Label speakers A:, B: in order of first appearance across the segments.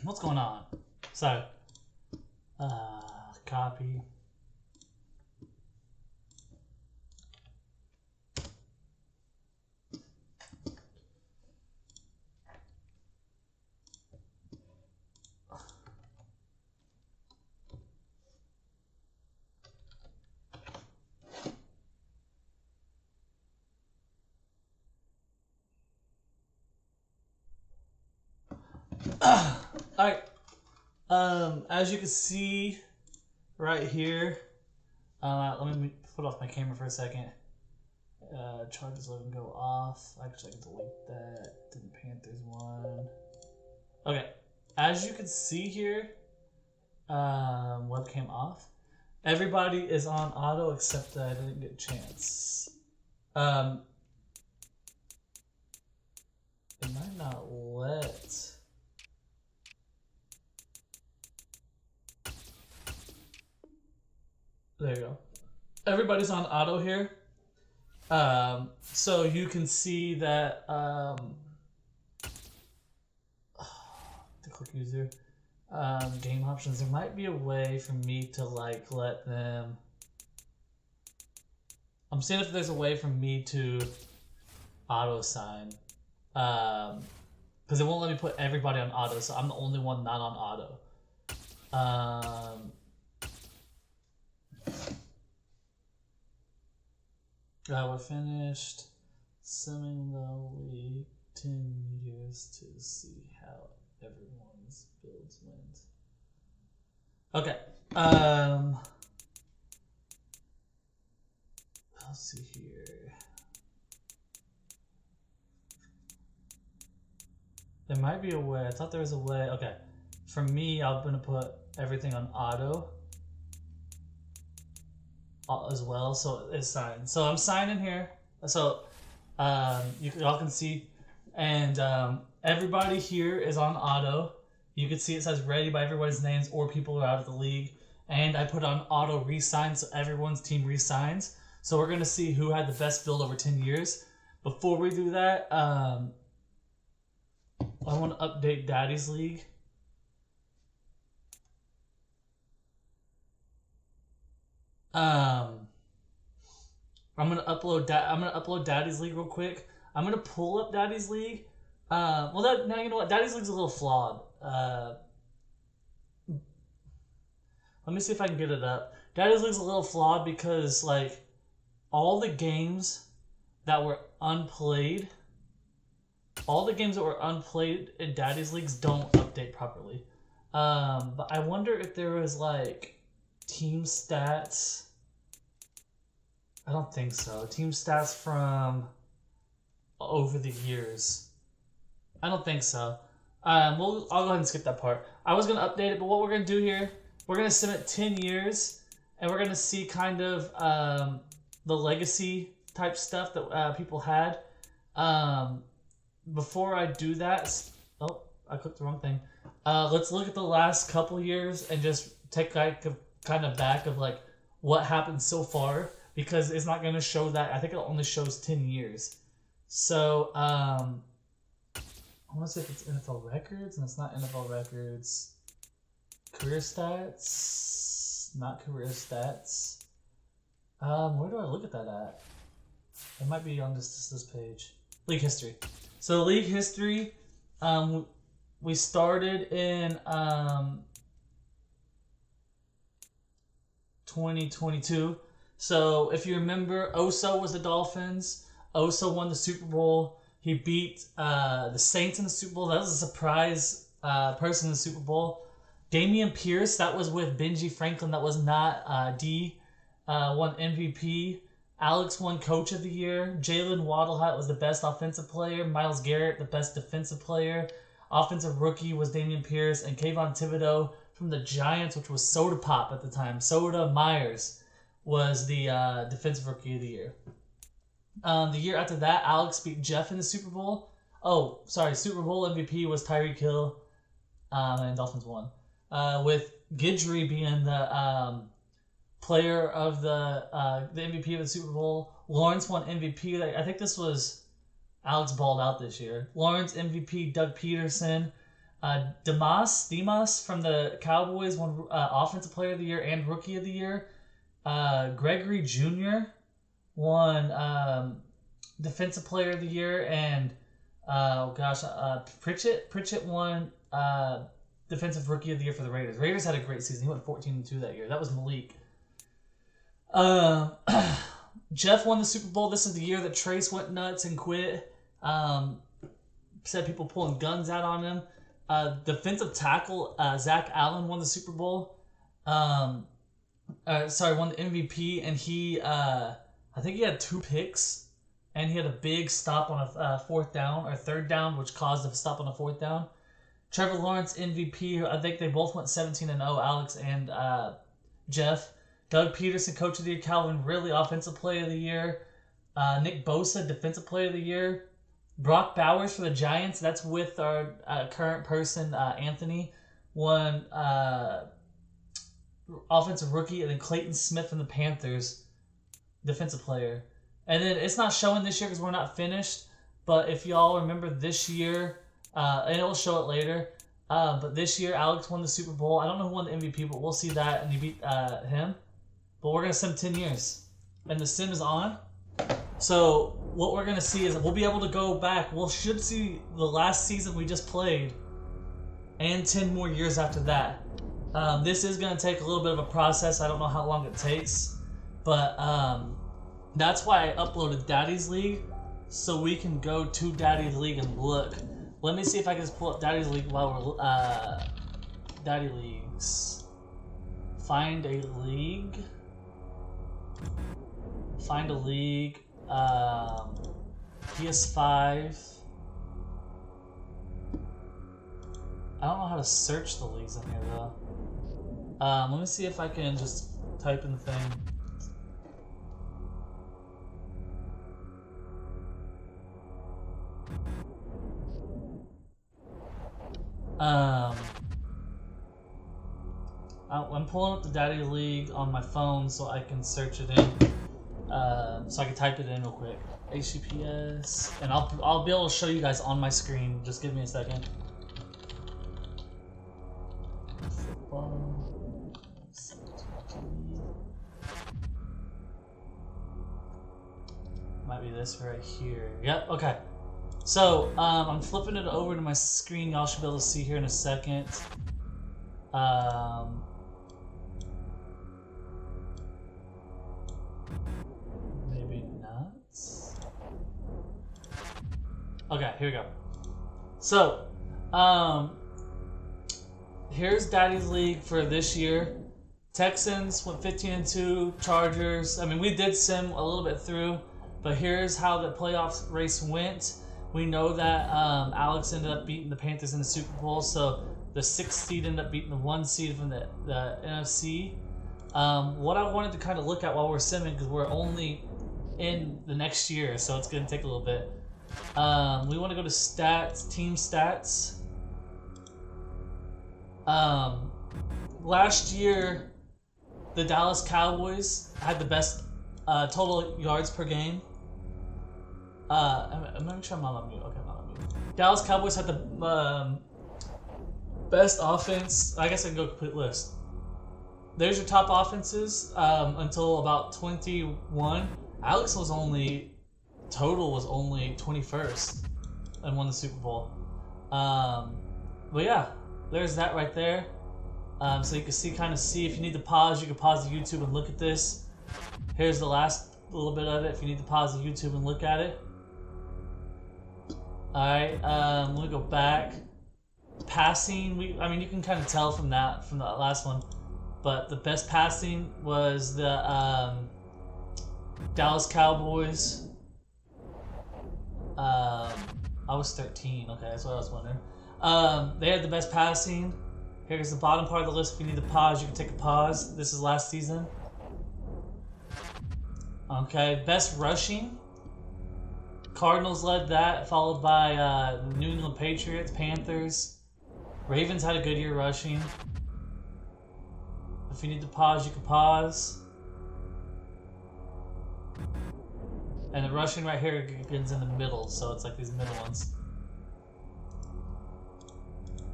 A: What's going on? So, copy. Alright. As you can see right here, let me put off my camera for a second. Charges let them go off. Actually, I can delete that. Didn't Panthers one. Okay. As you can see here, webcam off. Everybody is on auto except that I didn't get a chance. It might not let. There you go. Everybody's on auto here. So you can see that the click user game options. There might be a way for me to like let them. I'm seeing if there's a way for me to auto sign. Because it won't let me put everybody on auto, so I'm the only one not on auto. We're finished summing the league 10 years to see how everyone's builds went. Okay. Let's see here. There might be a way. I thought there was a way. Okay. For me, I'm going to put everything on auto as well, so it's signed. So I'm signing here. So y'all can see, and everybody here is on auto. You can see it says ready by everybody's names or people who are out of the league. And I put on auto resign, so everyone's team resigns. So we're gonna see who had the best build over 10 years. Before we do that, I want to update Daddy's League. I'm gonna upload Daddy's League real quick. I'm gonna pull up Daddy's League. Now you know what? Daddy's League's a little flawed. Let me see if I can get it up. Daddy's League's a little flawed because like all the games that were unplayed, in Daddy's Leagues don't update properly. But I wonder if there was like team stats. I don't think so. Team stats from over the years. I don't think so. I'll go ahead and skip that part. I was gonna update it, but what we're gonna do here, we're gonna submit 10 years, and we're gonna see kind of the legacy type stuff that people had. Before I do that, oh, I clicked the wrong thing. Let's look at the last couple years and just take kind of back of like what happened so far, because it's not going to show that. I think it only shows 10 years. So I want to see if it's NFL records, and it's not NFL records. Career stats, not career stats. Where do I look at that at? It might be on this page. League history. So league history, we started in 2022. So if you remember, Oso was the Dolphins. Oso won the Super Bowl. He beat the Saints in the Super Bowl. That was a surprise person in the Super Bowl. Damian Pierce, that was with Benji Franklin. That was not D. Won MVP. Alex won Coach of the Year. Jalen Waddle was the best offensive player. Myles Garrett, the best defensive player. Offensive rookie was Damian Pierce. And Kayvon Thibodeau from the Giants, which was Soda Pop at the time. Soda Myers was the defensive rookie of the year. The year after that, Alex beat Jeff in the Super Bowl. Oh, sorry, Super Bowl MVP was Tyreek Hill, and Dolphins won. With Guidry being the player of the MVP of the Super Bowl. Lawrence won MVP. I think this was Alex balled out this year. Lawrence MVP, Doug Peterson. Demas from the Cowboys won Offensive Player of the Year and Rookie of the Year. Gregory Jr. won Defensive Player of the Year, and Pritchett won Defensive Rookie of the Year for the Raiders. Raiders had a great season. He went 14-2 that year. That was Malik. Jeff won the Super Bowl. This is the year that Trace went nuts and quit. Said people pulling guns out on him. Defensive tackle Zach Allen won the Super Bowl. Won the MVP, and he I think he had 2 picks, and he had a big stop on a fourth down or third down, which caused a stop on a fourth down. Trevor Lawrence MVP. I think they both went 17-0. Alex and Jeff. Doug Peterson Coach of the Year. Calvin Ridley Offensive Player of the Year. Nick Bosa Defensive Player of the Year. Brock Bowers for the Giants, that's with our current person, Anthony, won Offensive Rookie, and then Clayton Smith from the Panthers, Defensive Player. And then it's not showing this year because we're not finished, but if y'all remember this year, and it'll show it later, but this year Alex won the Super Bowl. I don't know who won the MVP, but we'll see that, and he beat him. But we're going to sim 10 years, and the sim is on. So what we're going to see is we'll be able to go back. We should see the last season we just played and 10 more years after that. This is going to take a little bit of a process. I don't know how long it takes. But that's why I uploaded Daddy's League, so we can go to Daddy's League and look. Let me see if I can just pull up Daddy's League while we're... Daddy Leagues. Find a league. Find a league. PS5. I don't know how to search the leagues in here though. Let me see if I can just type in the thing. I'm pulling up the Daddy League on my phone so I can search it in. So I can type it in real quick. HTTPS, and I'll be able to show you guys on my screen. Just give me a second. Football. Might be this right here. Yep. Okay. So I'm flipping it over to my screen. Y'all should be able to see here in a second. Maybe not. Okay, here we go. So, here's Daddy's League for this year. Texans went 15-2. Chargers. I mean, we did sim a little bit through, but here's how the playoffs race went. We know that Alex ended up beating the Panthers in the Super Bowl, so the 6th seed ended up beating the 1 seed from the NFC. What I wanted to kind of look at while we're simming, because we're only in the next year, so it's going to take a little bit. We want to go to stats, team stats. Last year, the Dallas Cowboys had the best total yards per game. I'm making sure I'm not on mute. Okay, I'm not on mute. Dallas Cowboys had the best offense. I guess I can go complete list. There's your top offenses until about 21. Alex was only 21st and won the Super Bowl. But yeah, there's that right there. So you can see if you need to pause, you can pause the YouTube and look at this. Here's the last little bit of it. If you need to pause the YouTube and look at it. Alright, let me go back. Passing, you can kind of tell from the last one, but the best passing was the Dallas Cowboys. I was 13. Okay, that's what I was wondering. They had the best passing. Here's the bottom part of the list. If you need to pause, you can take a pause. This is last season. Okay, best rushing. Cardinals led that, followed by the New England Patriots, Panthers. Ravens had a good year rushing. If you need to pause, you can pause. And the rushing right here begins in the middle, so it's like these middle ones.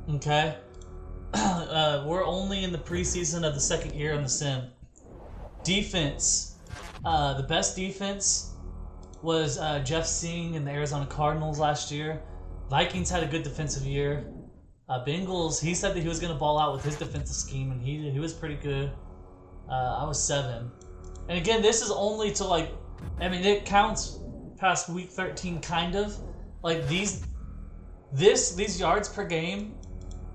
A: Okay? We're only in the preseason of the second year in the sim. Defense. The best defense was Jeff Singh and the Arizona Cardinals last year. Vikings had a good defensive year. Bengals, he said that he was going to ball out with his defensive scheme, and he was pretty good. I was 7. And again, this is only to like, I mean, it counts past week 13, kind of. Like these yards per game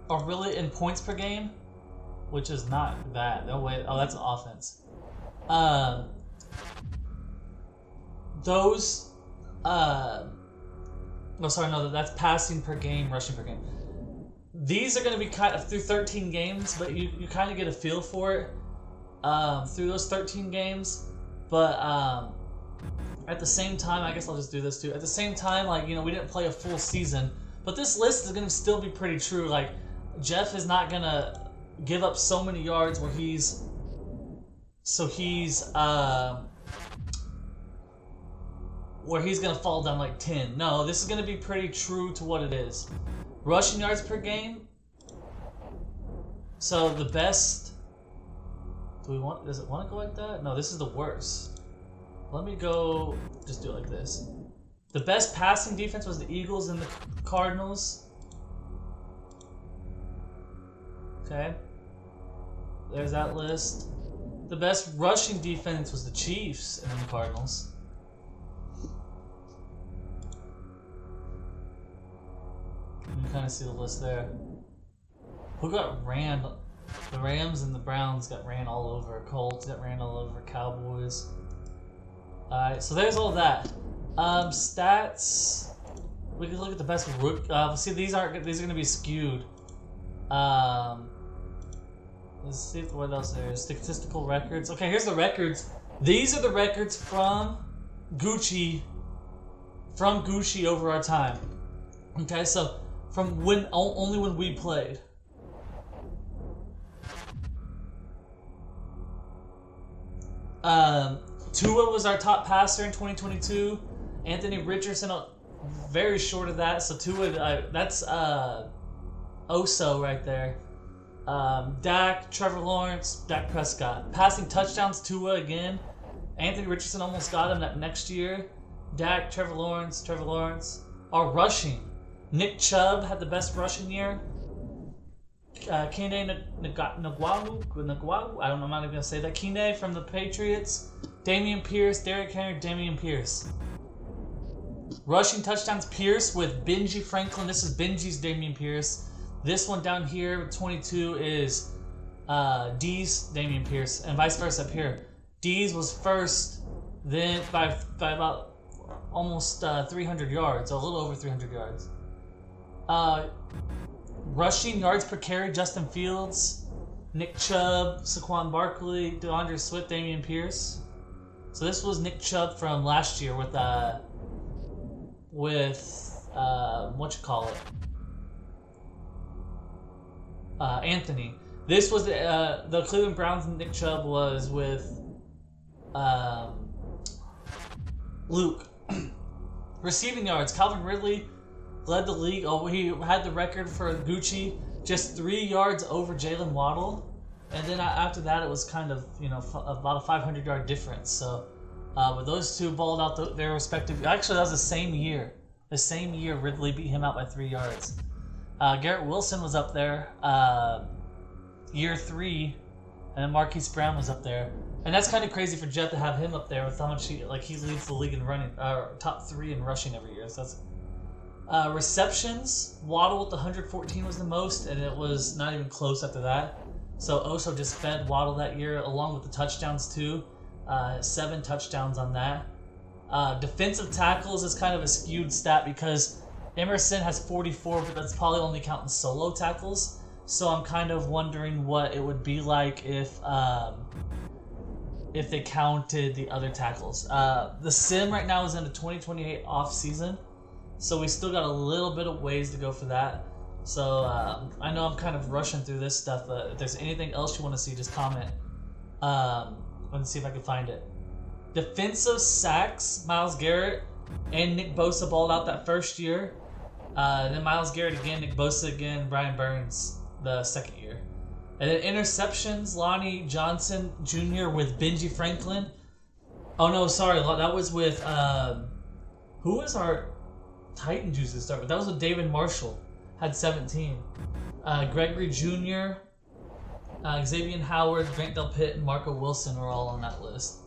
A: are really in points per game, which is not that. No way. Oh, that's offense. That's passing per game, rushing per game. These are going to be kind of through 13 games, but you kind of get a feel for it through those 13 games. But at the same time, I guess I'll just do this too. At the same time, like, you know, we didn't play a full season, but this list is going to still be pretty true. Like, Jeff is not going to give up so many yards where he's going to fall down like 10. No, this is going to be pretty true to what it is. Rushing yards per game. So the best. Does it want to go like that? No, this is the worst. Let me go. Just do it like this. The best passing defense was the Eagles and the Cardinals. Okay. There's that list. The best rushing defense was the Chiefs and the Cardinals. You can kind of see the list there. Who got ran? The Rams and the Browns got ran all over. Colts got ran all over. Cowboys. Alright, so there's all that. Stats. We can look at the best rook. See, these are going to be skewed. Let's see what else there is. Statistical records. Okay, here's the records. These are the records from Gucci over our time. Okay, so from only when we played. Tua was our top passer in 2022. Anthony Richardson, very short of that. So Tua, that's Oso right there. Dak, Trevor Lawrence, Dak Prescott. Passing touchdowns, Tua again. Anthony Richardson almost got him that next year. Dak, Trevor Lawrence. Our rushing. Nick Chubb had the best rushing year. Kene Nagwalu, I don't know, I'm not even going to say that. Kene from the Patriots. Damian Pierce, Derrick Henry, Damian Pierce. Rushing touchdowns, Pierce with Benji Franklin. This is Benji's Damian Pierce. This one down here, 22, is D's Damian Pierce, and vice versa up here. D's was first, then by about almost 300 yards, a little over 300 yards. Rushing yards per carry, Justin Fields, Nick Chubb, Saquon Barkley, DeAndre Swift, Damian Pierce. So this was Nick Chubb from last year with Anthony. This was the Cleveland Browns. Nick Chubb was with Luke. Receiving yards, Calvin Ridley led the league. Oh, he had the record for Gucci, just 3 yards over Jalen Waddle. And then after that, it was kind of, about a 500-yard difference. So, but those two balled out their respective. Actually, that was the same year. The same year, Ridley beat him out by 3 yards. Garrett Wilson was up there, year 3, and Marquise Brown was up there. And that's kind of crazy for Jeff to have him up there with how much he leads the league in running, top 3 in rushing every year. So that's receptions. Waddle with 114 was the most, and it was not even close after that. So Oso just fed Waddle that year, along with the touchdowns too. 7 touchdowns on that. Defensive tackles is kind of a skewed stat because Emerson has 44, but that's probably only counting solo tackles. So I'm kind of wondering what it would be like if they counted the other tackles. The sim right now is in the 2028 off season, so we still got a little bit of ways to go for that. So I know I'm kind of rushing through this stuff, but if there's anything else you want to see, just comment. Let's see if I can find it. Defensive sacks, Myles Garrett and Nick Bosa balled out that first year. Then Myles Garrett again, Nick Bosa again, Brian Burns the second year. And then interceptions, Lonnie Johnson Jr. with Benji Franklin. Oh no, sorry, that was with who was our Titan juice to start with? That was with David Marshall, had 17. Gregory Jr., Xavier Howard, Grant Delpit, and Marco Wilson are all on that list.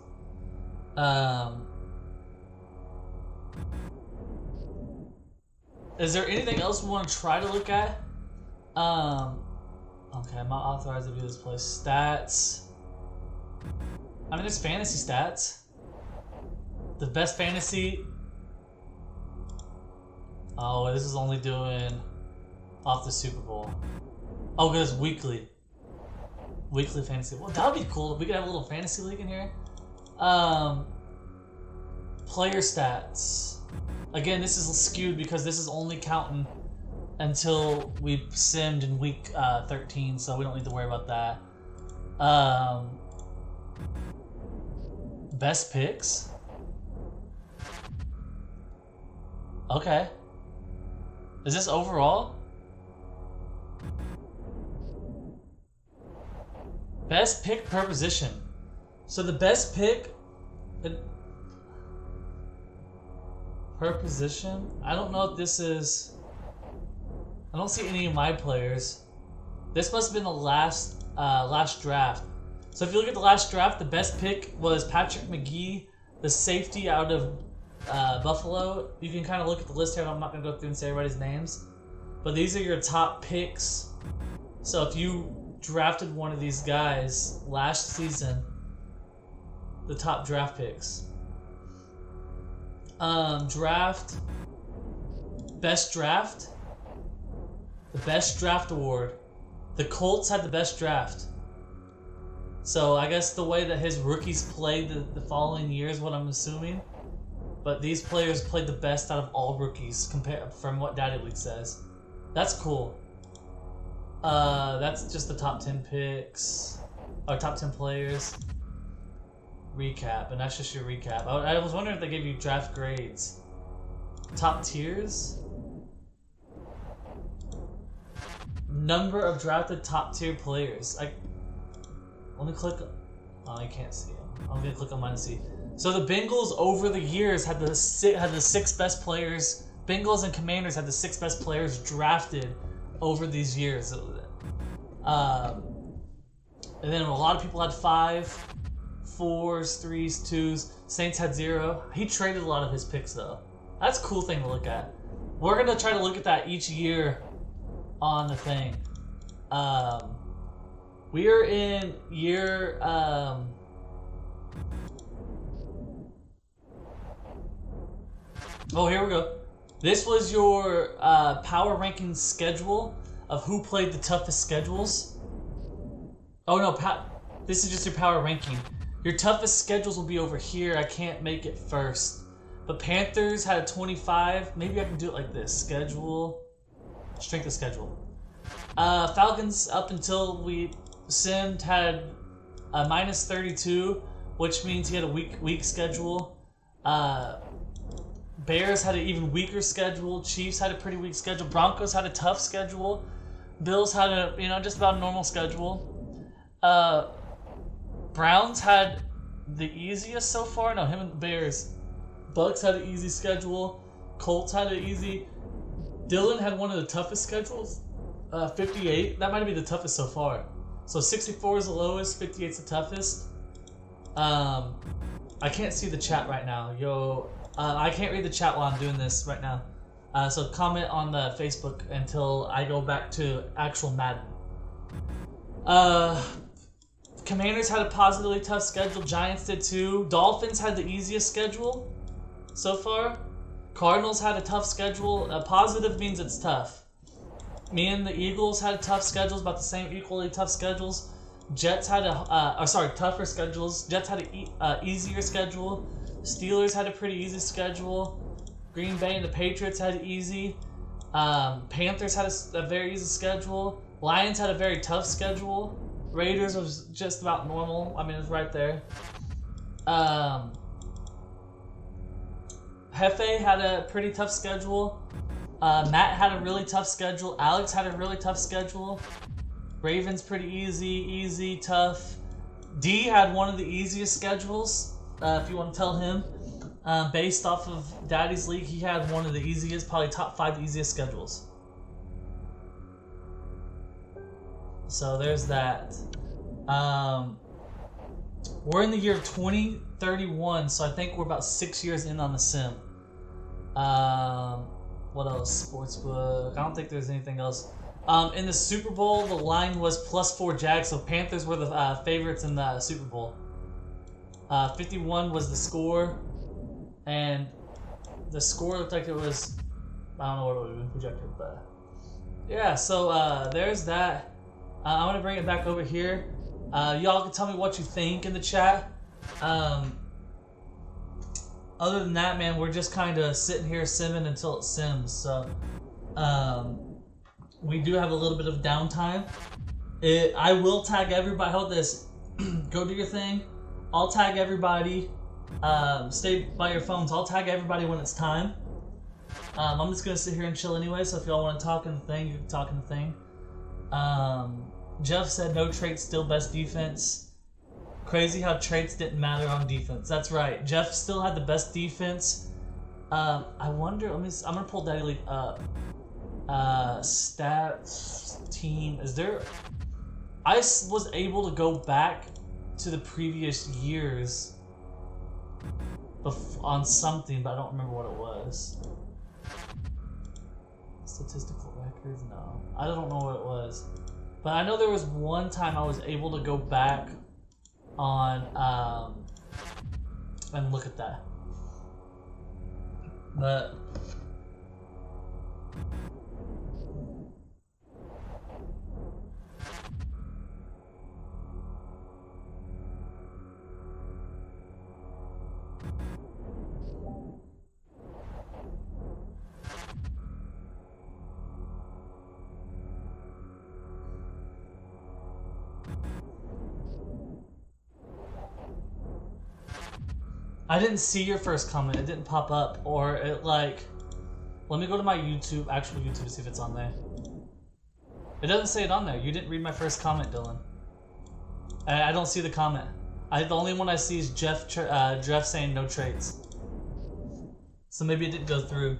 A: Is there anything else we want to try to look at? Okay, I'm not authorized to view this place. Stats. I mean, there's fantasy stats. The best fantasy. Oh, this is only doing off the Super Bowl. Oh, good, it's weekly. Weekly fantasy. Well, that would be cool if we could have a little fantasy league in here. Player stats. Again, this is skewed because this is only counting until we've simmed in week 13, so we don't need to worry about that. Best picks. Okay. Is this overall? Best pick per position. So the best pick per position. I don't know if this is. I don't see any of my players. This must have been the last draft. So if you look at the last draft, the best pick was Patrick McGee, the safety out of Buffalo. You can kind of look at the list here. I'm not going to go through and say everybody's names. But these are your top picks. So if you drafted one of these guys last season, the top draft picks. Draft. Best draft. The best draft award. The Colts had the best draft. So I guess the way that his rookies played the following year is what I'm assuming. But these players played the best out of all rookies from what Data League says. That's cool. That's just the top 10 picks. Or top 10 players. Recap. And that's just your recap. I was wondering if they gave you draft grades. Top tiers. Number of drafted top tier players. Let me click. Oh, I can't see them. I'm gonna click on mine to see. So the Bengals over the years had the six best players. Bengals and Commanders had the 6 best players drafted over these years. And then a lot of people had 5, 4s, 3s, 2s. Saints had 0. He traded a lot of his picks though. That's a cool thing to look at. We're gonna try to look at that each year on the thing. We are in year oh, here we go. This was your power ranking schedule of who played the toughest schedules. Oh no, this is just your power ranking. Your toughest schedules will be over here. I can't make it first. But Panthers had a 25. Maybe I can do it like this. Schedule. Strength of schedule. Falcons, up until we simmed, had a minus 32, which means he had a weak schedule. Bears had an even weaker schedule. Chiefs had a pretty weak schedule. Broncos had a tough schedule. Bills had a just about a normal schedule. Browns had the easiest so far. No, him and the Bears. Bucks had an easy schedule. Colts had an easy. Dylan had one of the toughest schedules. 58. That might be the toughest so far. So 64 is the lowest. 58 is the toughest. I can't see the chat right now. I can't read the chat while I'm doing this right now. So comment on the Facebook until I go back to actual Madden. Commanders had a positively tough schedule. Giants did too. Dolphins had the easiest schedule so far. Cardinals had a tough schedule. Positive means it's tough. Me and the Eagles had tough schedules, about the same, equally tough schedules. Jets had tougher schedules. Jets had an easier schedule. Steelers had a pretty easy schedule. Green Bay and the Patriots had it easy. Panthers had a very easy schedule. Lions had a very tough schedule. Raiders was just about normal. I mean, it's right there. Hefe had a pretty tough schedule. Matt had a really tough schedule. Alex had a really tough schedule. Raven's pretty easy, tough. D had one of the easiest schedules, if you want to tell him. Based off of Daddy's League, he had one of the easiest, probably top 5 easiest schedules. So there's that. We're in the year 2031, so I think we're about 6 years in on the sim. What else? Sportsbook. I don't think there's anything else. In the Super Bowl, the line was +4 Jags, so Panthers were the favorites in the Super Bowl. 51 was the score, and the score looked like it was, I don't know what it would have been projected, but yeah, so there's that. I'm going to bring it back over here. Y'all can tell me what you think in the chat. Other than that, man, we're just kind of sitting here simming until it sims, so we do have a little bit of downtime. I will tag everybody. Hold this. Go do your thing. I'll tag everybody. Stay by your phones. I'll tag everybody when it's time. I'm just going to sit here and chill anyway, so if y'all want to talk in the thing, you can talk in the thing. Jeff said no traits, still best defense. Crazy how traits didn't matter on defense. That's right. Jeff still had the best defense. I wonder, I'm going to pull Daddy League up. Stats, team, is there... I was able to go back to the previous years on something, but I don't remember what it was. Statistical records? No. I don't know what it was. But I know there was one time I was able to go back on and look at that. But I didn't see your first comment. It didn't pop up, or it like. Let me go to my YouTube, actual YouTube, to see if it's on there. It doesn't say it on there. You didn't read my first comment, Dylan. I don't see the comment. The only one I see is Jeff saying no traits. So maybe it didn't go through.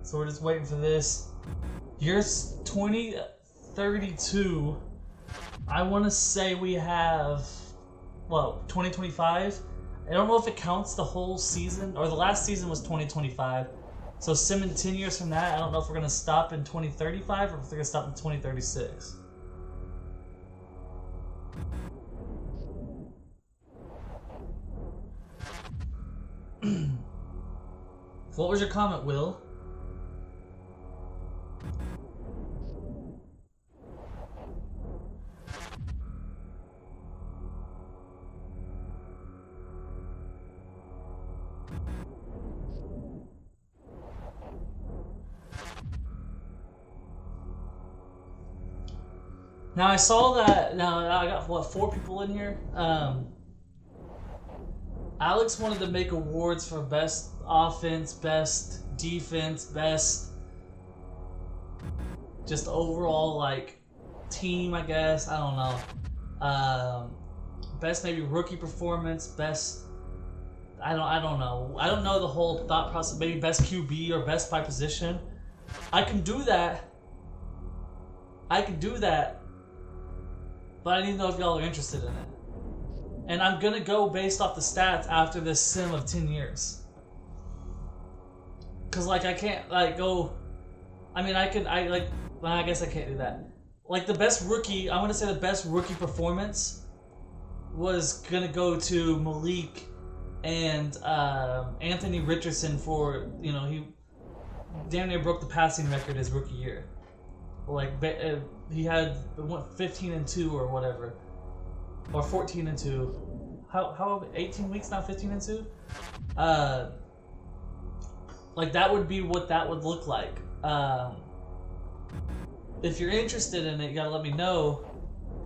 A: So we're just waiting for this. Year 2032. I want to say we have, well, 2025. I don't know if it counts the whole season, or the last season was 2025. So sim in 10 years from that, I don't know if we're going to stop in 2035 or if they're going to stop in 2036. What was your comment, Will? Now I saw that. Now I got what, 4 people in here. Alex wanted to make awards for best offense, best defense, best just overall like team. I guess I don't know. Best maybe rookie performance. Best. I don't know. I don't know the whole thought process. Maybe best QB or best by position. I can do that. But I need to know if y'all are interested in it. And I'm gonna go based off the stats after this sim of 10 years. Cause like I can't like go. I mean I guess I can't do that. Like the best rookie, I'm gonna say the best rookie performance was gonna go to Malik and Anthony Richardson for, you know, he damn near broke the passing record his rookie year. Like he had 15-2 or whatever, or 14-2. How 18 weeks now? 15-2. Like that would be what that would look like. if you're interested in it, you gotta let me know,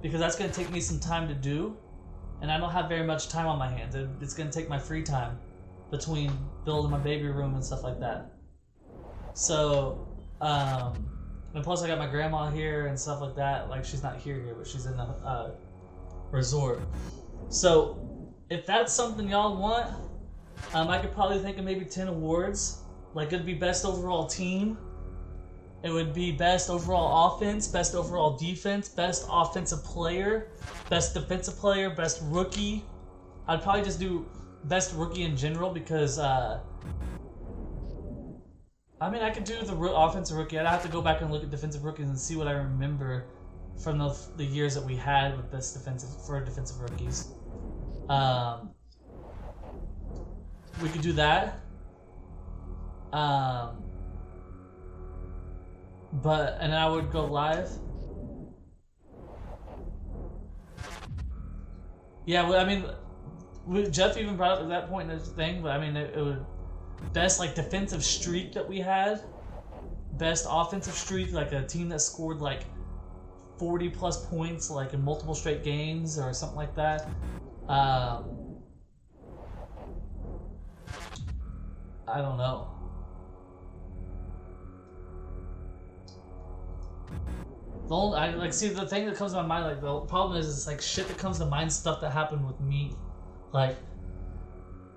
A: because that's gonna take me some time to do, and I don't have very much time on my hands. It's gonna take my free time between building my baby room and stuff like that. So, and plus I got my grandma here and stuff like that. Like, she's not here, but she's in the resort. So, if that's something y'all want, I could probably think of maybe 10 awards. Like, it'd be best overall team. It would be best overall offense, best overall defense, best offensive player, best defensive player, best rookie. I'd probably just do best rookie in general because, I mean, I could do the offensive rookie. I'd have to go back and look at defensive rookies and see what I remember from the years that we had with best defensive rookies. We could do that. And then I would go live. Yeah, well, I mean, Jeff even brought up at that point in the thing, but I mean, it would best like defensive streak that we had, best offensive streak, like a team that scored like 40 plus points like in multiple straight games or something like that. I don't know. The thing that comes to my mind, like, the problem is, it's like shit that comes to mind, stuff that happened with me. Like,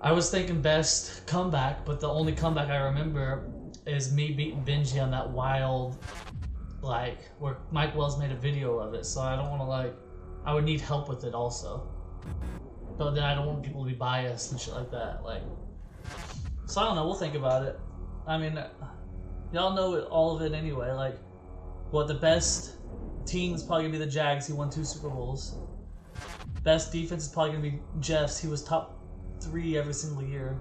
A: I was thinking best comeback, but the only comeback I remember is me beating Benji on that wild, like, where Mike Wells made a video of it, so I don't want to, like, I would need help with it also. But then I don't want people to be biased and shit like that, like, so I don't know, we'll think about it. I mean, y'all know all of it anyway, like, what the best team is probably gonna be the Jags. He won 2 Super Bowls. Best defense is probably gonna be Jeff's. He was top 3 every single year.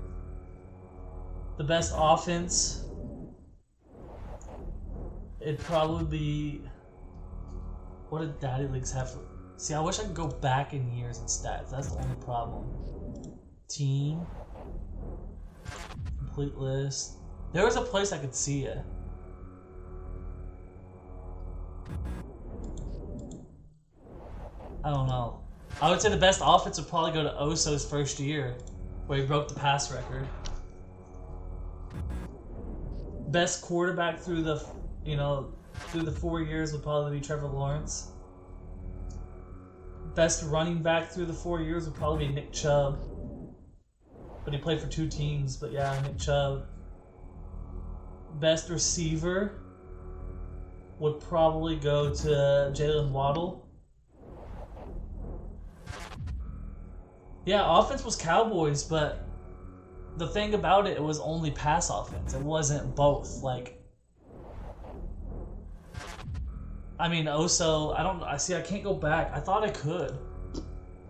A: The best offense, it'd probably be, what did Daddy Leagues have? See, I wish I could go back in years and stats. That's the only problem. Team, complete list. There was a place I could see it. I don't know. I would say the best offense would probably go to Oso's first year, where he broke the pass record. Best quarterback through the 4 years would probably be Trevor Lawrence. Best running back through the 4 years would probably be Nick Chubb. But he played for 2 teams, but yeah, Nick Chubb. Best receiver would probably go to Jalen Waddle. Yeah, offense was Cowboys, but the thing about it was only pass offense. It wasn't both. Like, I mean, Oso, I can't go back. I thought I could.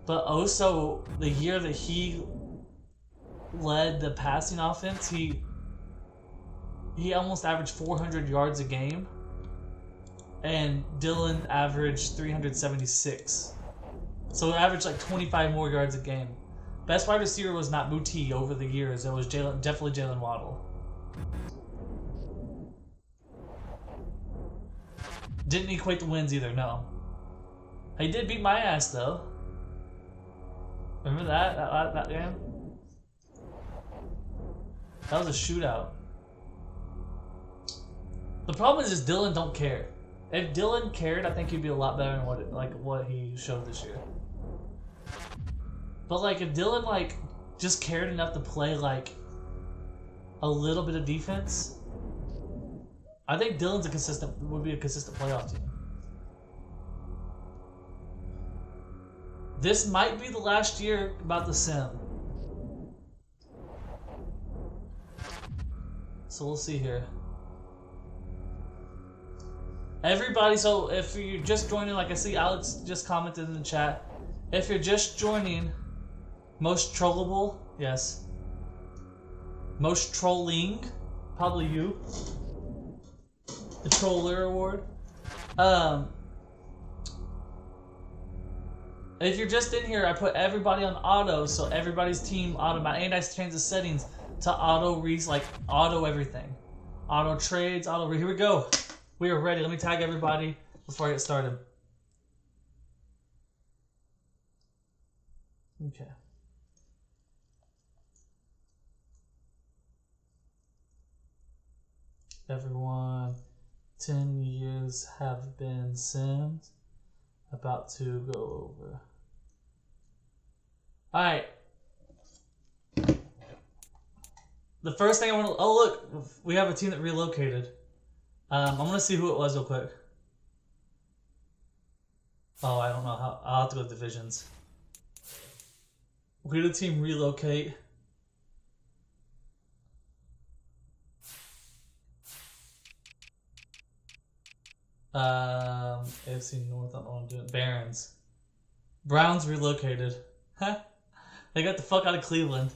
A: But Oso, the year that he led the passing offense, he almost averaged 400 yards a game. And Dylan averaged 376. So it averaged like 25 more yards a game. Best wide receiver was not Muti over the years. It was definitely Jalen Waddle. Didn't equate the wins either, no. He did beat my ass though. Remember that game? That was a shootout. The problem is Dylan don't care. If Dylan cared, I think he'd be a lot better than what he showed this year. But like, if Dylan just cared enough to play like a little bit of defense, I think Dylan's would be a consistent playoff team. This might be the last year about the sim. So we'll see here. Everybody, so if you're just joining, like I see Alex just commented in the chat. If you're just joining, most trollable, yes. Most trolling, probably you. The Troller Award. If you're just in here, I put everybody on auto, so everybody's team automatic. And I change the settings to auto everything. Auto trades, here we go. We are ready. Let me tag everybody before I get started. Okay. Everyone, 10 years have been simmed. About to go over. Alright. The first thing I want to... Oh, look. We have a team that relocated. I'm going to see who it was real quick. Oh, I don't know how... I'll have to go to divisions. Who did the team relocate? AFC North, I don't know what I'm doing. Barons. Browns relocated. Huh? They got the fuck out of Cleveland.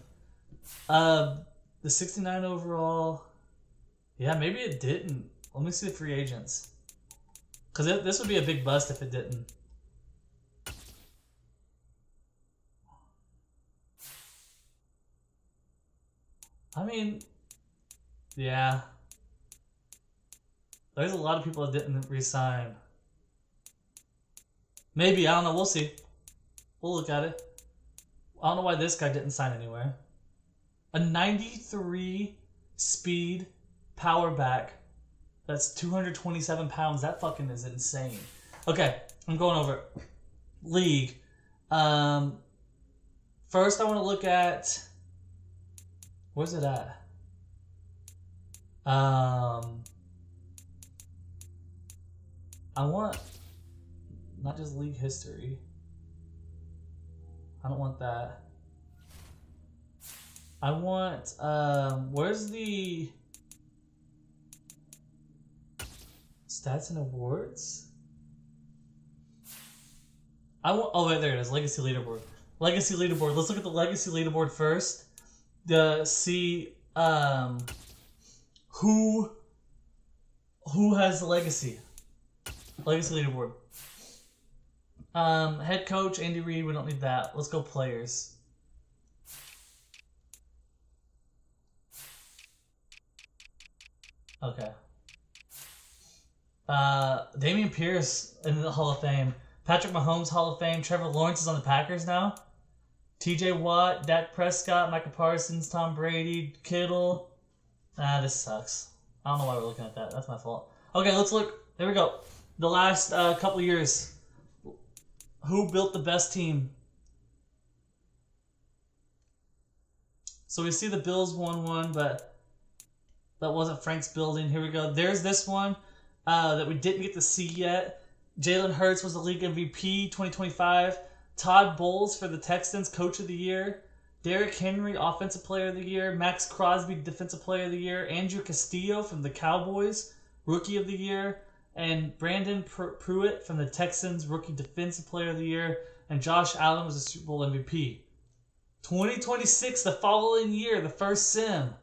A: The 69 overall. Yeah, maybe it didn't. Let me see the free agents. Because this would be a big bust if it didn't. I mean, yeah. There's a lot of people that didn't resign. Maybe, I don't know. We'll see. We'll look at it. I don't know why this guy didn't sign anywhere. A 93 speed power back. That's 227 pounds. That fucking is insane. Okay, I'm going over it. League. First, I want to look at... Where's it at? I want not just league history. I don't want that. I want where's the stats and awards? I want oh wait, there it is, legacy leaderboard. Legacy leaderboard. Let's look at the legacy leaderboard first. To see who has the legacy. Legacy leaderboard. Head coach Andy Reid. We don't need that. Let's go players. Okay. Damian Pierce in the Hall of Fame. Patrick Mahomes Hall of Fame. Trevor Lawrence is on the Packers now. T.J. Watt, Dak Prescott, Micah Parsons, Tom Brady, Kittle. This sucks. I don't know why we're looking at that. That's my fault. Okay, let's look. There we go. The last couple years. Who built the best team? So we see the Bills won one, but that wasn't Frank's building. Here we go. There's this one that we didn't get to see yet. Jalen Hurts was the league MVP 2025. Todd Bowles for the Texans, Coach of the Year. Derrick Henry, Offensive Player of the Year. Max Crosby, Defensive Player of the Year. Andrew Castillo from the Cowboys, Rookie of the Year. And Brandon Pruitt from the Texans, Rookie Defensive Player of the Year. And Josh Allen was the Super Bowl MVP. 2026, the following year, the first sim.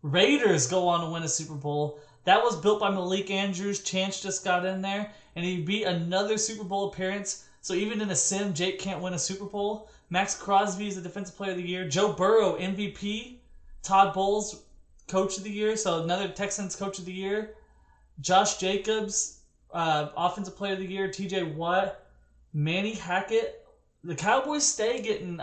A: Raiders go on to win a Super Bowl. That was built by Malik Andrews. Chance just got in there. And he beat another Super Bowl appearance. So even in a sim, Jake can't win a Super Bowl. Max Crosby is the Defensive Player of the Year. Joe Burrow, MVP. Todd Bowles, Coach of the Year. So another Texans Coach of the Year. Josh Jacobs, Offensive Player of the Year. T.J. Watt. Manny Hackett. The Cowboys stay getting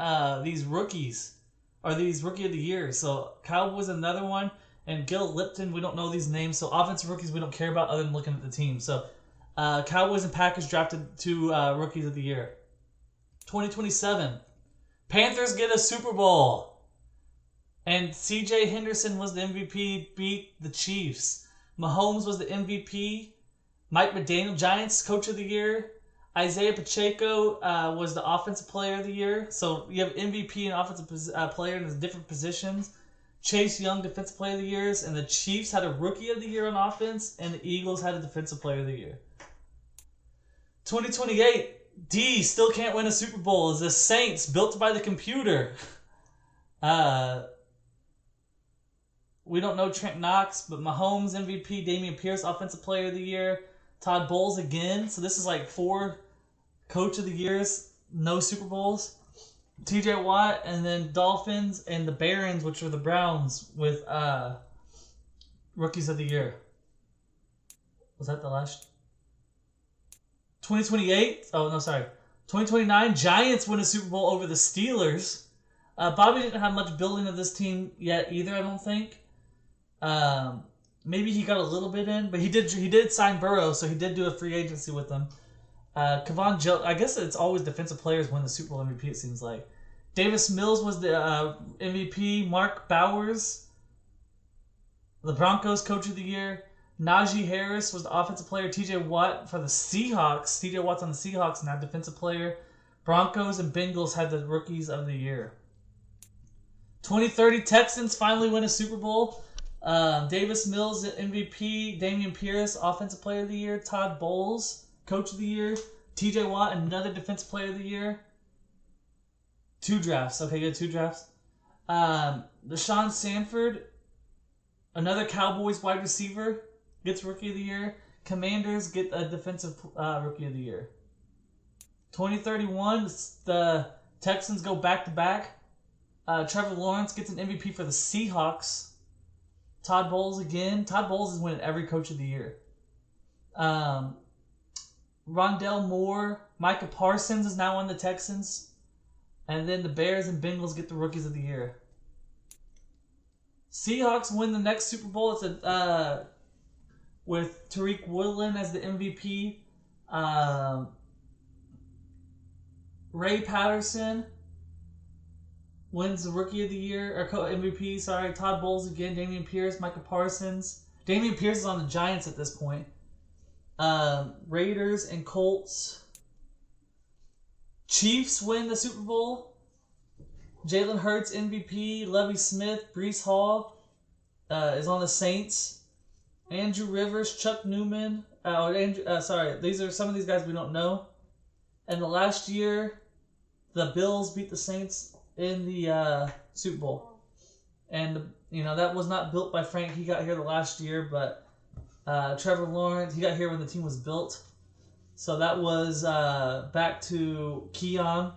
A: these rookies. Or these Rookie of the Year. So Cowboys another one. And Gil Lipton, we don't know these names. So offensive rookies we don't care about other than looking at the team. So Cowboys and Packers drafted two Rookies of the Year. 2027. Panthers get a Super Bowl. And C.J. Henderson was the MVP, beat the Chiefs. Mahomes was the MVP. Mike McDaniel, Giants Coach of the Year. Isaiah Pacheco was the Offensive Player of the Year. So you have MVP and Offensive Player in different positions. Chase Young, Defensive Player of the Year. And the Chiefs had a Rookie of the Year on offense. And the Eagles had a Defensive Player of the Year. 2028, D still can't win a Super Bowl. Is the Saints built by the computer? We don't know Trent Knox, but Mahomes MVP, Damian Pierce Offensive Player of the Year, Todd Bowles again. So this is like 4 Coach of the Years, no Super Bowls. T.J. Watt, and then Dolphins and the Barons, which were the Browns with Rookies of the year. Was that the last? 2028? Oh, no, sorry. 2029, Giants win a Super Bowl over the Steelers. Bobby didn't have much building of this team yet either, I don't think. Maybe he got a little bit in, but he did sign Burrow, so he did do a free agency with them. Kevon Jones, I guess it's always defensive players win the Super Bowl MVP, it seems like. Davis Mills was the MVP. Mark Bowers, the Broncos Coach of the Year. Najee Harris was the offensive player. TJ Watt for the Seahawks. TJ Watt's on the Seahawks now, defensive player. Broncos and Bengals had the Rookies of the Year. 2030 Texans finally win a Super Bowl. Davis Mills, MVP. Dameon Pierce, Offensive Player of the Year. Todd Bowles, Coach of the Year. TJ Watt, another Defensive Player of the Year. 2 drafts. Okay, good, 2 drafts. Deshaun Sanford, another Cowboys wide receiver, gets Rookie of the Year. Commanders get a Defensive Rookie of the Year. 2031, the Texans go back-to-back. Trevor Lawrence gets an MVP for the Seahawks. Todd Bowles again. Todd Bowles is winning every Coach of the Year. Rondell Moore. Micah Parsons is now on the Texans. And then the Bears and Bengals get the Rookies of the Year. Seahawks win the next Super Bowl. It's with Tariq Woolen as the MVP. Ray Patterson wins the Rookie of the Year, or MVP, sorry. Todd Bowles again, Dameon Pierce, Micah Parsons. Dameon Pierce is on the Giants at this point. Raiders and Colts. Chiefs win the Super Bowl. Jalen Hurts MVP, Lovie Smith, Breece Hall is on the Saints. Andrew Rivers, Chuck Newman. These are some of these guys we don't know. And the last year, the Bills beat the Saints in the Super Bowl. And, that was not built by Frank. He got here the last year, but Trevor Lawrence, he got here when the team was built. So that was back to Keon,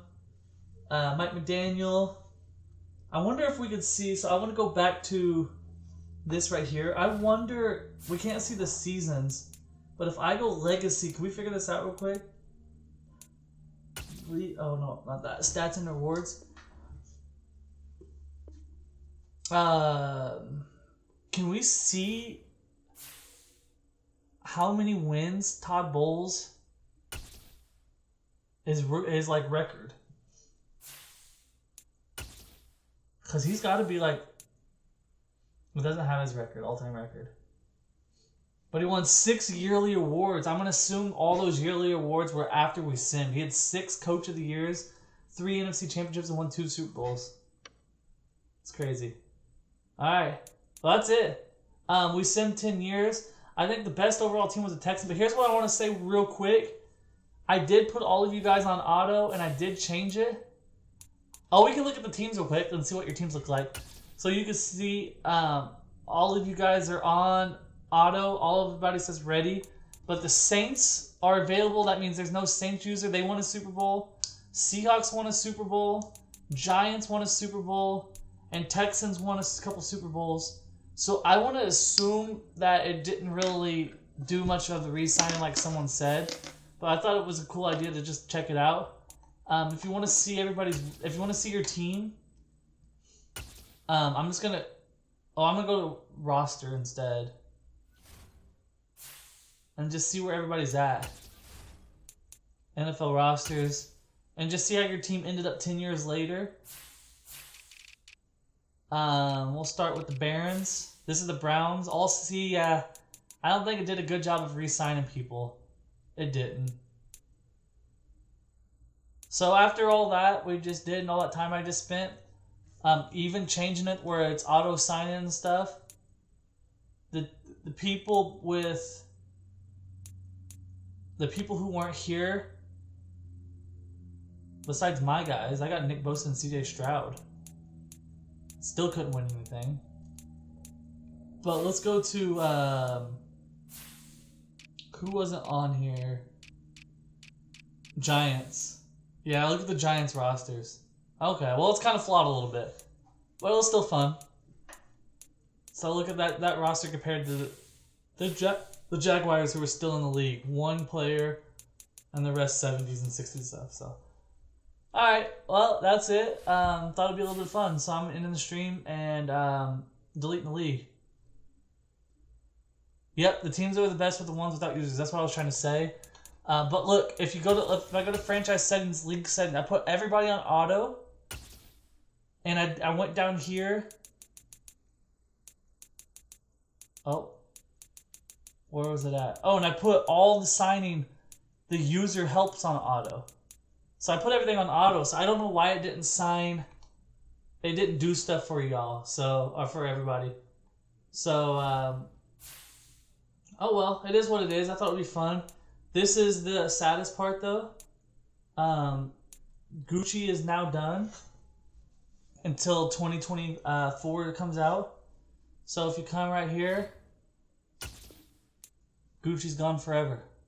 A: Mike McDaniel. I wonder if we could see, so I want to go back to this right here. I wonder, we can't see the seasons, but if I go legacy, can we figure this out real quick? Oh no, not that. Stats and rewards. Can we see how many wins Todd Bowles is like record? Because he's got to be like, it doesn't have his record, all-time record. But he won 6 yearly awards. I'm going to assume all those yearly awards were after we simmed. He had 6 Coach of the Years, 3 NFC Championships, and won 2 Super Bowls. It's crazy. Alright. Well, that's it. We simmed 10 years. I think the best overall team was the Texans. But here's what I want to say real quick. I did put all of you guys on auto, and I did change it. Oh, we can look at the teams real quick and see what your teams look like. So you can see all of you guys are on auto. All of everybody says ready. But the Saints are available. That means there's no Saints user. They won a Super Bowl. Seahawks won a Super Bowl. Giants won a Super Bowl. And Texans won a couple Super Bowls. So I want to assume that it didn't really do much of the re-signing like someone said. But I thought it was a cool idea to just check it out. If you want to see if you want to see your team, I'm gonna go to roster instead. And just see where everybody's at. NFL rosters. And just see how your team ended up 10 years later. We'll start with the Barons. This is the Browns. I don't think it did a good job of re-signing people. It didn't. So after all that we just did and all that time I just spent, even changing it where it's auto sign-in and stuff, the people who weren't here, besides my guys, I got Nick Bosa and CJ Stroud. Still couldn't win anything. But let's go to who wasn't on here? Giants. Yeah, look at the Giants rosters. Okay, well it's kind of flawed a little bit, but it was still fun. So look at that roster compared to the Jaguars, who are still in the league. One player, and the rest 70s and 60s stuff. So, all right, well that's it. Thought it'd be a little bit fun, so I'm ending the stream and deleting the league. Yep, the teams that were the best were the ones without users. That's what I was trying to say. But look, if I go to franchise settings, league settings, I put everybody on auto, and I went down here. Oh, where was it at? Oh, and I put all the signing, the user helps on auto. So I put everything on auto. So I don't know why it didn't sign. It didn't do stuff for y'all. So, or for everybody. So, oh well, it is what it is. I thought it would be fun. This is the saddest part though. Gucci is now done until 2024 comes out. So if you come right here, Gucci's gone forever.